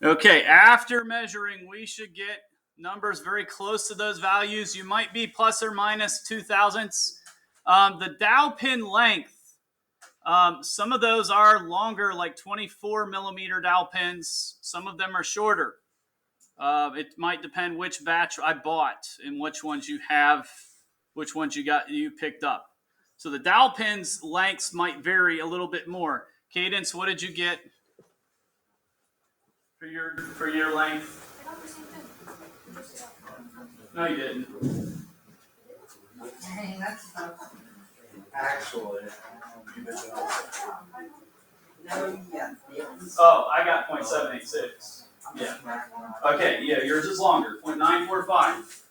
Okay, after measuring, we should get numbers very close to those values. You might be plus or minus 0.02. The dowel pin length, some of those are longer, like 24 millimeter dowel pins. Some of them are shorter. It might depend which batch I bought and which ones you have, which ones you picked up. So the dowel pins lengths might vary a little bit more. Cadence, what did you get for your length? No, you didn't. Actually, oh, I got 0.786. Yeah. Okay, yeah, yours is longer, 0.945.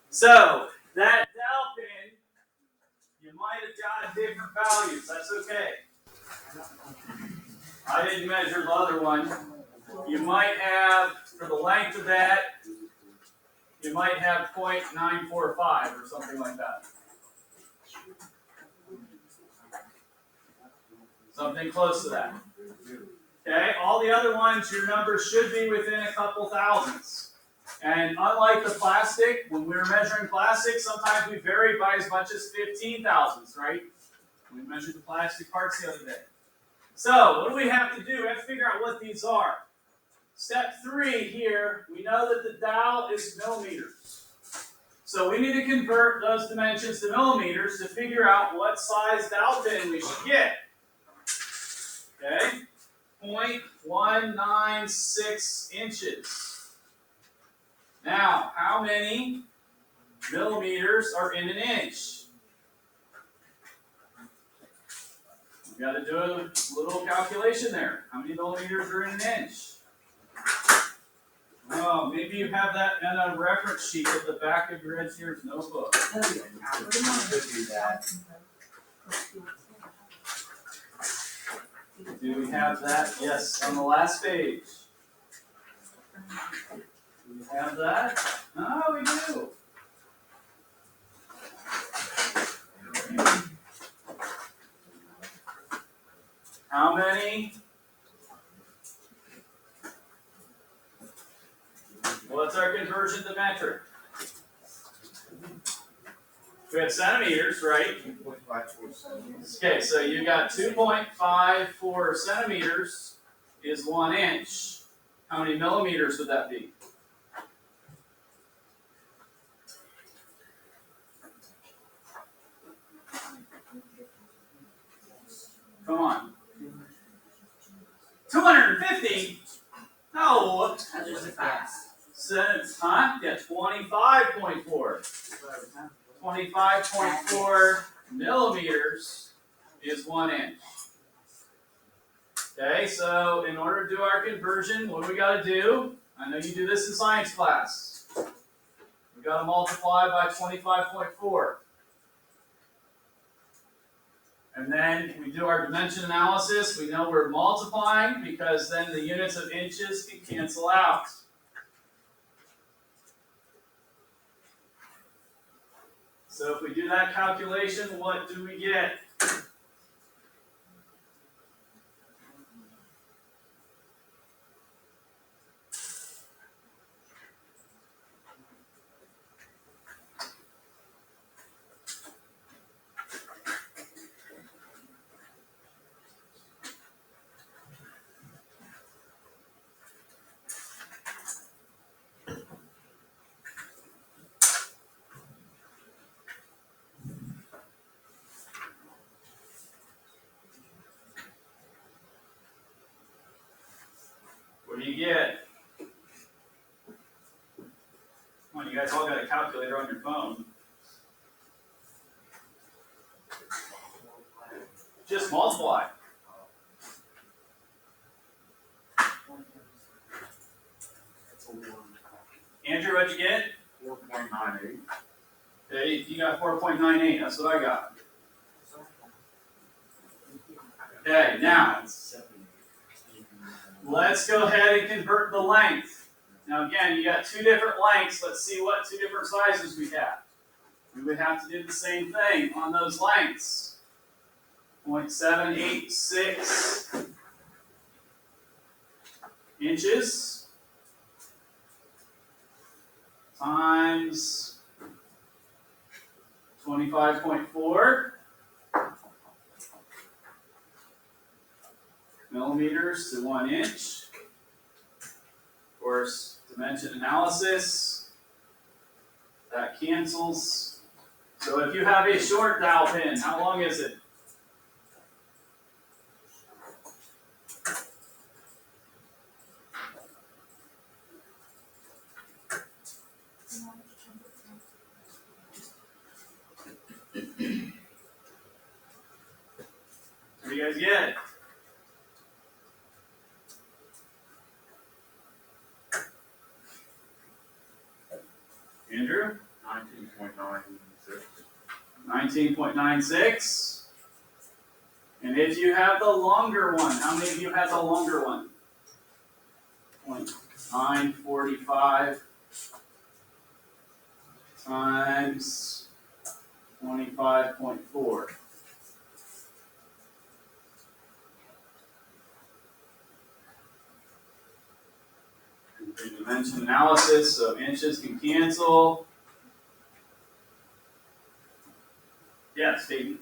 So that dowel pin, you might have got different values. That's okay. I didn't measure the other one. You might have, for the length of that, you might have 0.945 or something like that. Something close to that. Okay, all the other ones, your numbers should be within a couple thousandths. And unlike the plastic, when we were measuring plastic, sometimes we vary by as much as 15 thousandths, right? We measured the plastic parts the other day. So, what do we have to do? We have to figure out what these are. Step 3 here, we know that the dowel is millimeters. So we need to convert those dimensions to millimeters to figure out what size dowel pin we should get. Okay, 0.196 inches. Now, how many millimeters are in an inch? We've got to do a little calculation there. How many millimeters are in an inch? Oh, maybe you have that in a reference sheet at the back of your engineer's notebook. Do we have that? Yes, on the last page. Do we have that? Oh, we do. How many? What's our conversion to metric? We had centimeters, right? Okay, so you got 2.54 centimeters is 1 inch. How many millimeters would that be? Come on. 250? No. That's just a fast. Huh? Yeah, 25.4. 25.4 millimeters is 1 inch. Okay, so in order to do our conversion, what do we got to do? I know you do this in science class. We got to multiply by 25.4. And then we do our dimension analysis. We know we're multiplying because then the units of inches can cancel out. So if we do that calculation, what do we get? What do you get? Come on, you guys all got a calculator on your phone. Just multiply. Andrew, what'd you get? 4.98. Okay, you got 4.98. That's what I got. Okay, now let's go ahead and convert the length. Now again, you got 2 different lengths. Let's see what 2 different sizes we have. We would have to do the same thing on those lengths. 0.786 inches times 25.4 millimeters to 1 inch. Of course, dimension analysis, that cancels. So if you have a short dowel pin, how long is it? What do you guys get? Andrew? 19.96. 19.96. And if you have the longer one, how many of you have the longer one? 0.945 times 25.4. Dimension analysis, so inches can cancel. Yeah, Steve.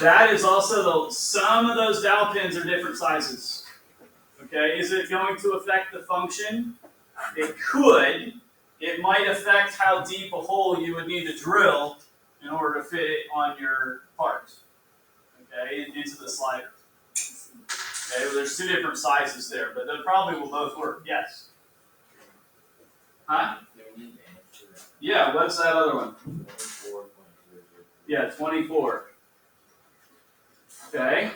That is also some of those dowel pins are different sizes. Okay, is it going to affect the function? It could. It might affect how deep a hole you would need to drill in order to fit it on your part. Okay, into the slider. Okay, well, there's two different sizes there, but they probably will both work. Yes. Huh? Yeah, what's that other one? 24.00. Yeah, 24. Okay.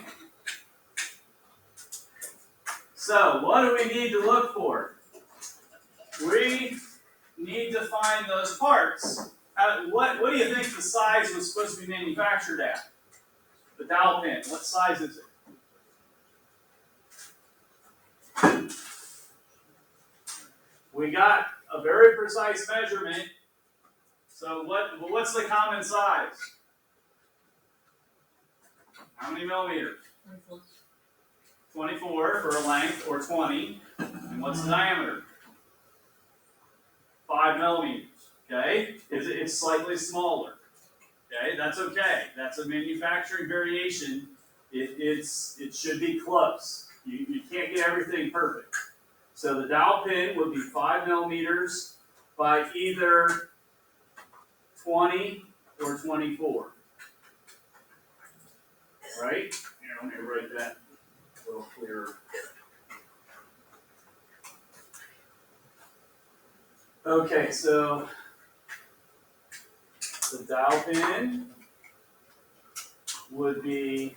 So, what do we need to look for? We need to find those parts. What do you think the size was supposed to be manufactured at? The dowel pin. What size is it? We got a very precise measurement. So what's the common size? How many millimeters? 24 for a length, or 20. And what's the diameter? 5 millimeters. Okay? It's slightly smaller. Okay? That's okay. That's a manufacturing variation. It should be close. You can't get everything perfect. So the dowel pin would be 5 millimeters by either 20 or 24. Right? Here, let me write that a little clearer. Okay, so the dowel pin would be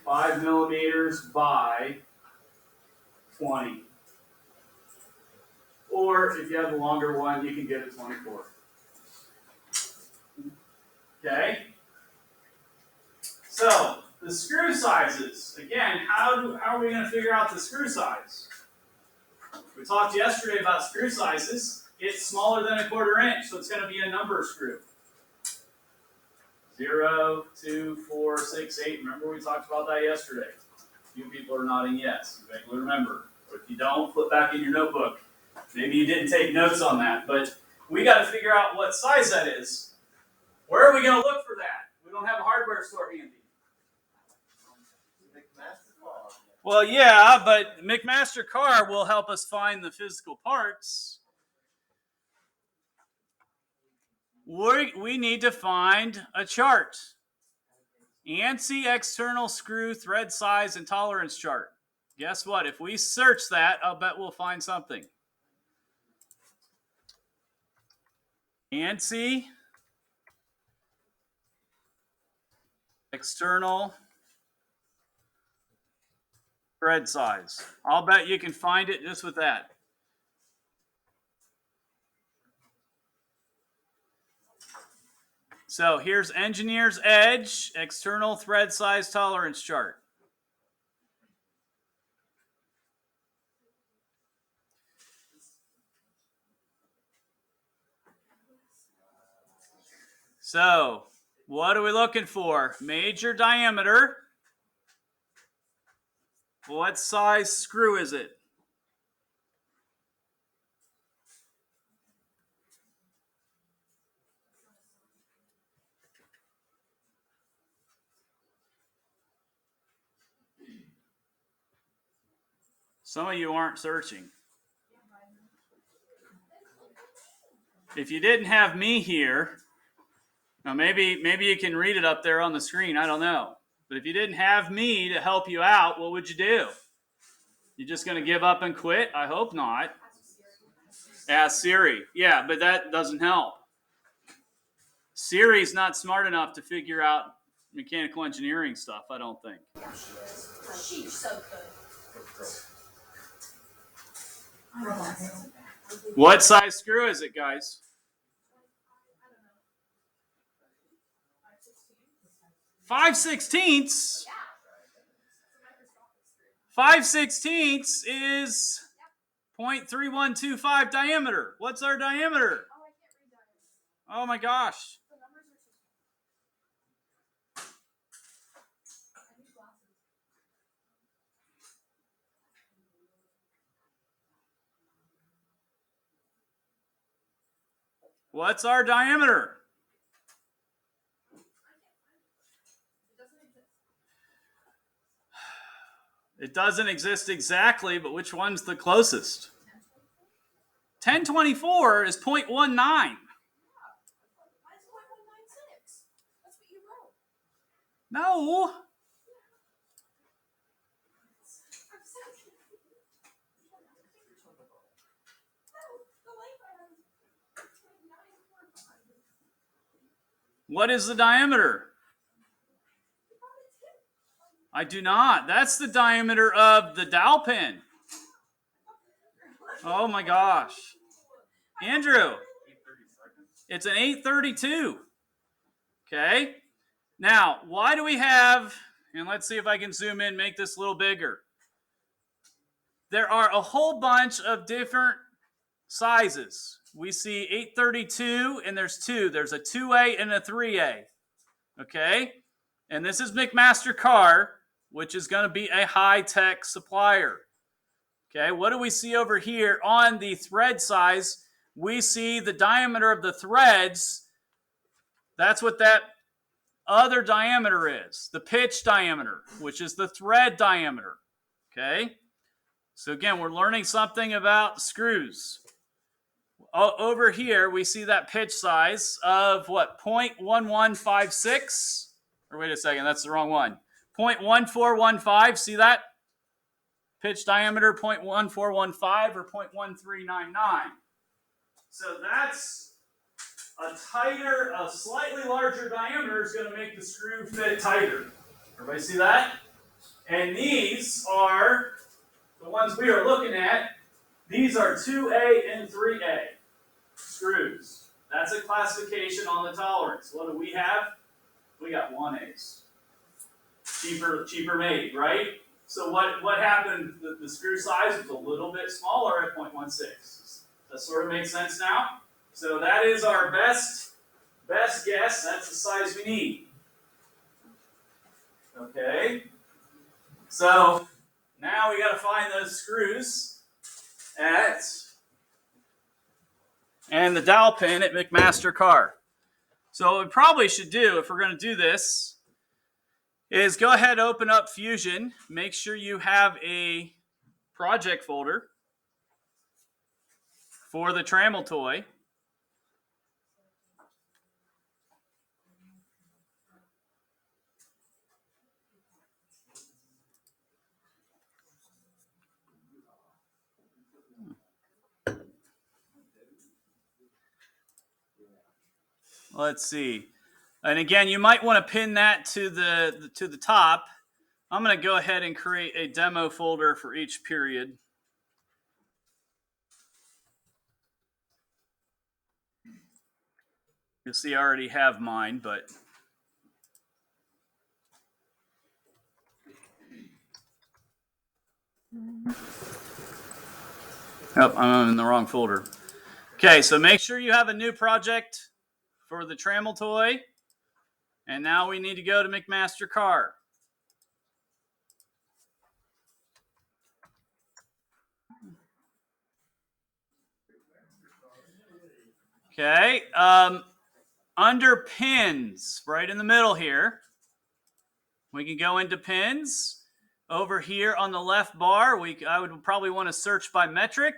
5 millimeters by 20. Or if you have a longer one, you can get a 24. Okay? So, the screw sizes. Again, how are we going to figure out the screw size? We talked yesterday about screw sizes. It's smaller than a 1/4 inch, so it's going to be a number screw. 0, 2, 4, 6, 8. Remember we talked about that yesterday? A few people are nodding yes. You vaguely remember. Or if you don't, flip back in your notebook. Maybe you didn't take notes on that, but we got to figure out what size that is. Where are we going to look for that? We don't have a hardware store handy. Well, yeah, but McMaster Carr will help us find the physical parts. We need to find a chart. ANSI external screw thread size and tolerance chart. Guess what? If we search that, I'll bet we'll find something. ANSI external thread size. I'll bet you can find it just with that. So here's Engineer's Edge external thread size tolerance chart. So what are we looking for? Major diameter. What size screw is it? Some of you aren't searching. If you didn't have me here, now maybe you can read it up there on the screen. I don't know. But if you didn't have me to help you out, what would you do? You just going to give up and quit? I hope not. Ask Siri. Yeah, but that doesn't help. Siri's not smart enough to figure out mechanical engineering stuff, I don't think. She's so good. What size screw is it, guys? 5/16. 5/16 is 0.3125 diameter. What's our diameter? Oh my gosh. What's our diameter? It doesn't exist exactly, but which one's the closest? 1024 is 0.19. No. What is the diameter? I do not. That's the diameter of the dowel pin. Oh my gosh. Andrew, it's an 832. Okay. Now, why do we have, and let's see if I can zoom in, make this a little bigger. There are a whole bunch of different sizes. We see 832, and there's two. There's a 2A and a 3A. Okay? And this is McMaster Carr, which is going to be a high-tech supplier. Okay, what do we see over here on the thread size? We see the diameter of the threads. That's what that other diameter is, the pitch diameter, which is the thread diameter. Okay, so again, we're learning something about screws. Over here, we see that pitch size of what, 0.1156? Or wait a second, that's the wrong one. 0.1415, see that? Pitch diameter 0.1415 or 0.1399. So that's a slightly larger diameter is going to make the screw fit tighter. Everybody see that? And these are the ones we are looking at. These are 2A and 3A screws. That's a classification on the tolerance. What do we have? We got 1As. Cheaper made, right? So what happened? The screw size was a little bit smaller at 0.16. Does that sort of make sense now? So that is our best guess. That's the size we need. Okay. So now we got to find those screws and the dowel pin at McMaster Carr. So what we probably should do, if we're going to do this, is go ahead and open up Fusion. Make sure you have a project folder for the Trammel toy. Let's see. And again, you might want to pin that to the top. I'm going to go ahead and create a demo folder for each period. You'll see I already have mine, but oh, I'm in the wrong folder. Okay, so make sure you have a new project for the Trammel toy. And now we need to go to McMaster Carr. Okay, under pins, right in the middle here, we can go into pins. over here on the left bar, I would probably want to search by metric.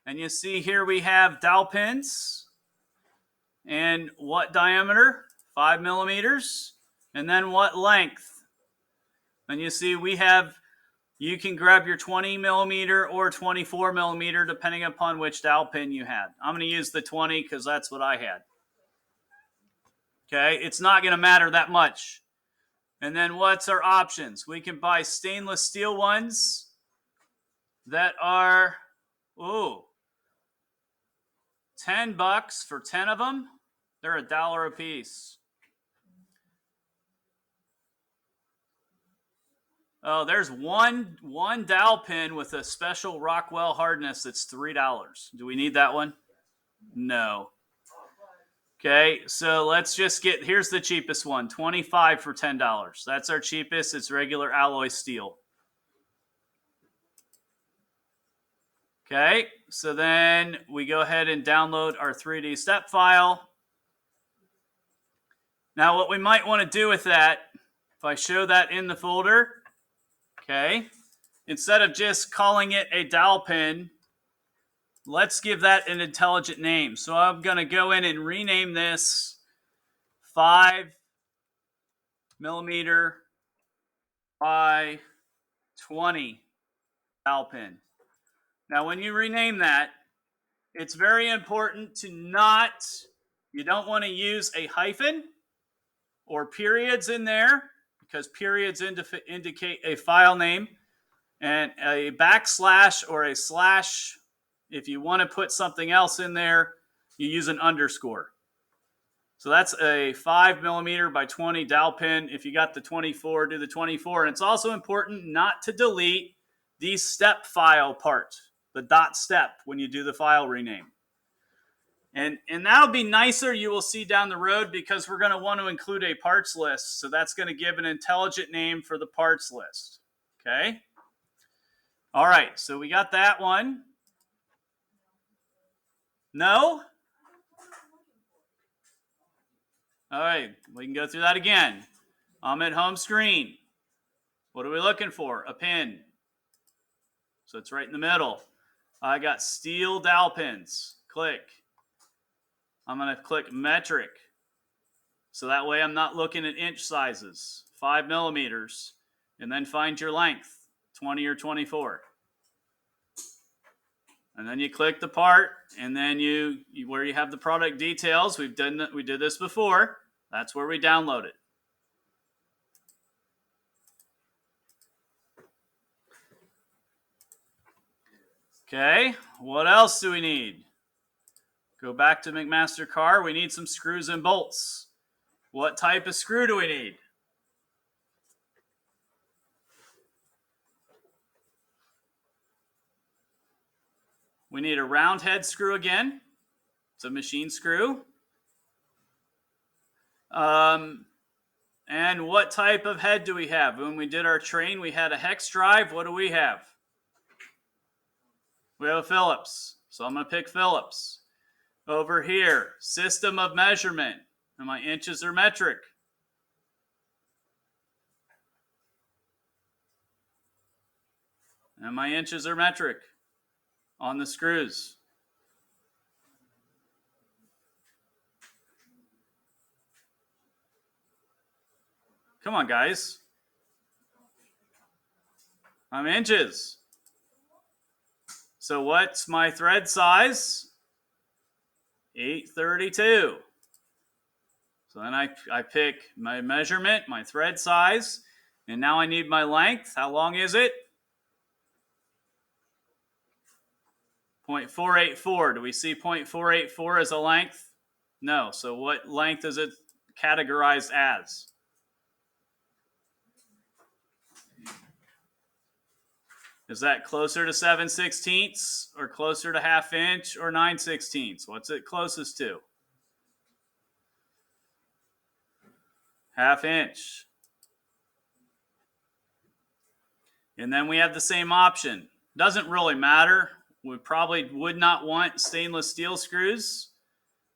And you see here we have dowel pins. And what diameter? 5 millimeters. And then what length? And you see you can grab your 20 millimeter or 24 millimeter depending upon which dowel pin you had. I'm going to use the 20 because that's what I had. Okay, it's not going to matter that much. And then what's our options? We can buy stainless steel ones that are, $10 for 10 of them. They're $1 a piece. Oh, there's one dowel pin with a special Rockwell hardness that's $3. Do we need that one? No. Okay, so let's just here's the cheapest one, 25 for $10. That's our cheapest. It's regular alloy steel. Okay, so then we go ahead and download our 3D step file. Now what we might want to do with that, if I show that in the folder, okay, instead of just calling it a dowel pin, let's give that an intelligent name. So I'm going to go in and rename this 5 millimeter by 20 dowel pin. Now, when you rename that, it's very important to you don't want to use a hyphen or periods in there because periods indicate a file name, and a backslash or a slash, if you want to put something else in there, you use an underscore. So that's a 5 millimeter by 20 dowel pin. If you got the 24, do the 24. And it's also important not to delete the step file part, the dot step, when you do the file rename. And that'll be nicer, you will see down the road, because we're going to want to include a parts list. So that's going to give an intelligent name for the parts list. Okay? All right, so we got that one. No? All right, we can go through that again. I'm at home screen. What are we looking for? A pin. So it's right in the middle. I got steel dowel pins. Click. I'm going to click metric. So that way I'm not looking at inch sizes. 5 millimeters. And then find your length. 20 or 24. And then you click the part, and then where you have the product details, we did this before. That's where we download it. Okay, what else do we need? Go back to McMaster Car. We need some screws and bolts. What type of screw do we need? We need a round head screw again. It's a machine screw. And what type of head do we have? When we did our train, we had a hex drive. What do we have? We have a Phillips. So I'm going to pick Phillips. Over here, system of measurement. And my inches are metric. And my inches are metric on the screws. Come on, guys. I'm inches. So what's my thread size? 832. So then I pick my measurement, my thread size, and now I need my length. How long is it? 0.484. Do we see 0.484 as a length? No. So what length is it categorized as? Is that closer to 7/16 or closer to 1/2 inch or 9/16? What's it closest to? 1/2 inch. And then we have the same option. Doesn't really matter. We probably would not want stainless steel screws.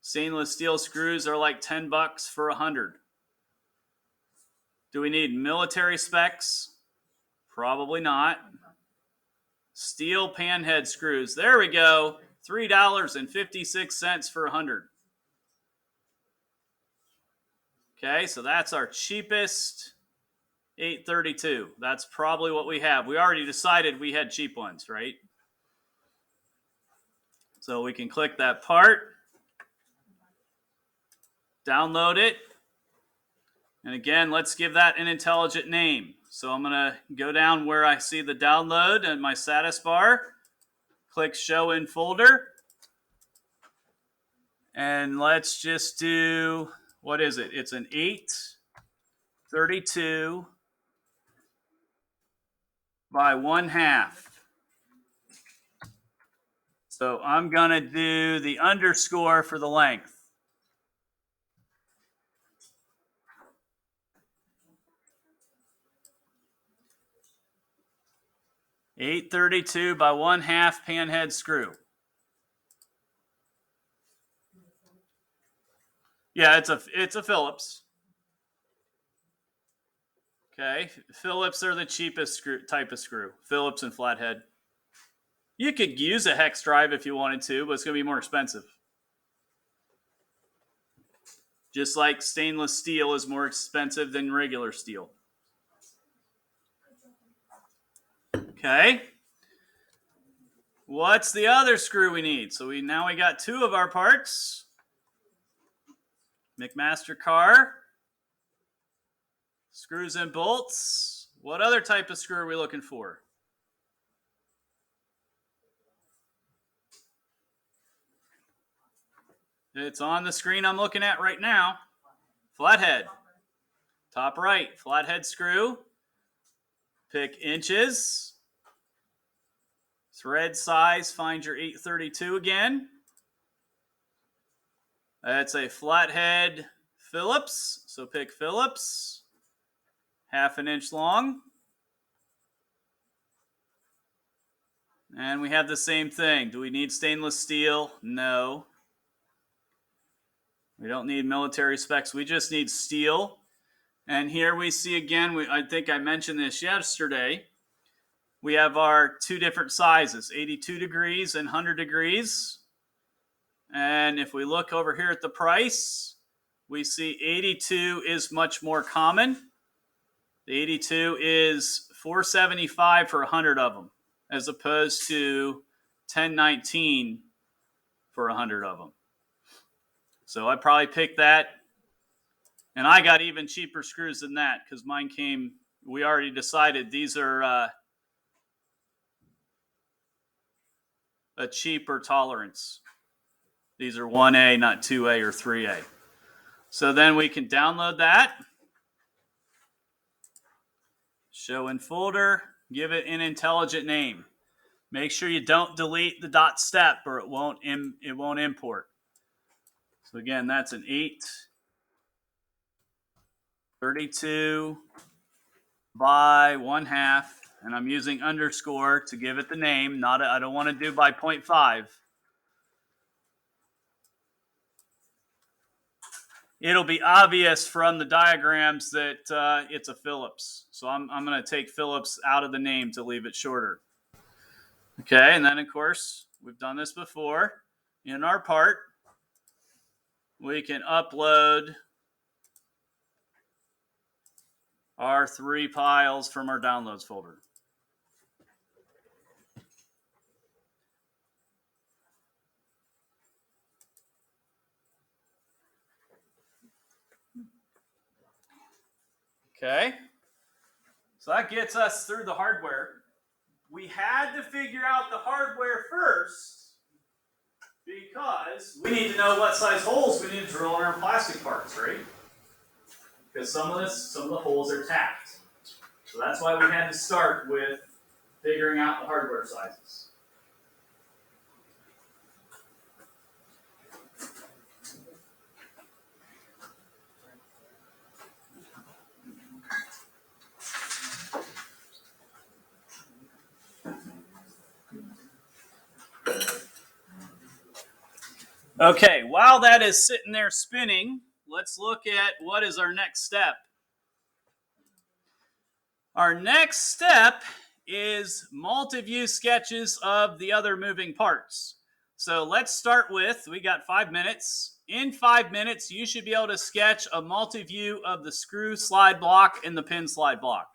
Stainless steel screws are like $10 for 100. Do we need military specs? Probably not. Steel panhead screws. There we go. $3.56 for 100. Okay, so that's our cheapest 832. That's probably what we have. We already decided we had cheap ones, right? So we can click that part, download it, and again, let's give that an intelligent name. So I'm going to go down where I see the download and my status bar, click Show in Folder, and let's just do, what is it? It's an 832 by 1/2. So I'm going to do the underscore for the length. .832 by 1/2 panhead screw. Yeah, it's a Phillips. Okay, Phillips are the cheapest type of screw. Phillips and flathead. You could use a hex drive if you wanted to, but it's going to be more expensive. Just like stainless steel is more expensive than regular steel. Okay. What's the other screw we need? So now we got 2 of our parts. McMaster car. Screws and bolts. What other type of screw are we looking for? It's on the screen I'm looking at right now. Flathead. Top right, flathead screw. Pick inches. Thread size, find your 832 again. That's a flathead Phillips, so pick Phillips. 1/2 inch long. And we have the same thing. Do we need stainless steel? No. We don't need military specs. We just need steel. And here we see again, I think I mentioned this yesterday. We have our 2 different sizes, 82 degrees and 100 degrees. And if we look over here at the price, we see 82 is much more common. The 82 is $475 for 100 of them, as opposed to $1019 for 100 of them. So I probably picked that. And I got even cheaper screws than that because mine came, we already decided these are a cheaper tolerance. These are 1A, not 2A or 3A. So then we can download that. Show in folder. Give it an intelligent name. Make sure you don't delete the .step or it won't import. So again, that's an 832 by 1/2, and I'm using underscore to give it the name. I don't want to do by 0.5. It'll be obvious from the diagrams that it's a Phillips. So I'm going to take Phillips out of the name to leave it shorter. Okay, and then of course, we've done this before. In our part, we can upload our 3 piles from our downloads folder. Okay, so that gets us through the hardware. We had to figure out the hardware first because we need to know what size holes we need to drill in our plastic parts, right? Because some of the holes are tacked. So that's why we had to start with figuring out the hardware sizes. Okay, while that is sitting there spinning, let's look at what is our next step. Our next step is multi-view sketches of the other moving parts. So let's start with, we got 5 minutes. In 5 minutes, you should be able to sketch a multi-view of the screw slide block and the pin slide block.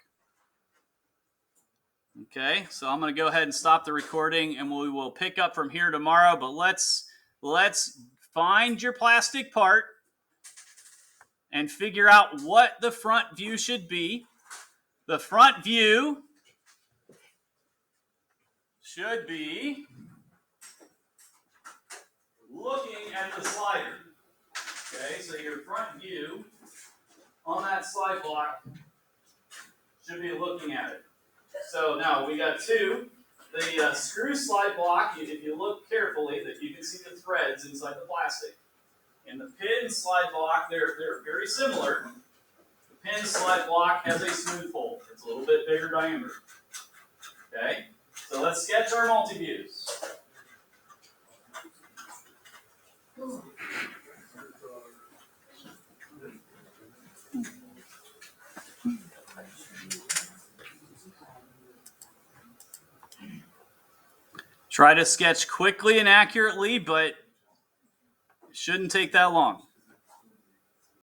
Okay, so I'm going to go ahead and stop the recording, and we will pick up from here tomorrow. But let's find your plastic part and figure out what the front view should be. The front view should be looking at the slider. Okay, so your front view on that slide block should be looking at it. So now we got two. The screw slide block, if you look carefully, that you can see the threads inside the plastic. And the pin slide block, they're very similar. The pin slide block has a smooth hole. It's a little bit bigger diameter. Okay, so let's sketch our multi-views. Try to sketch quickly and accurately, but it shouldn't take that long.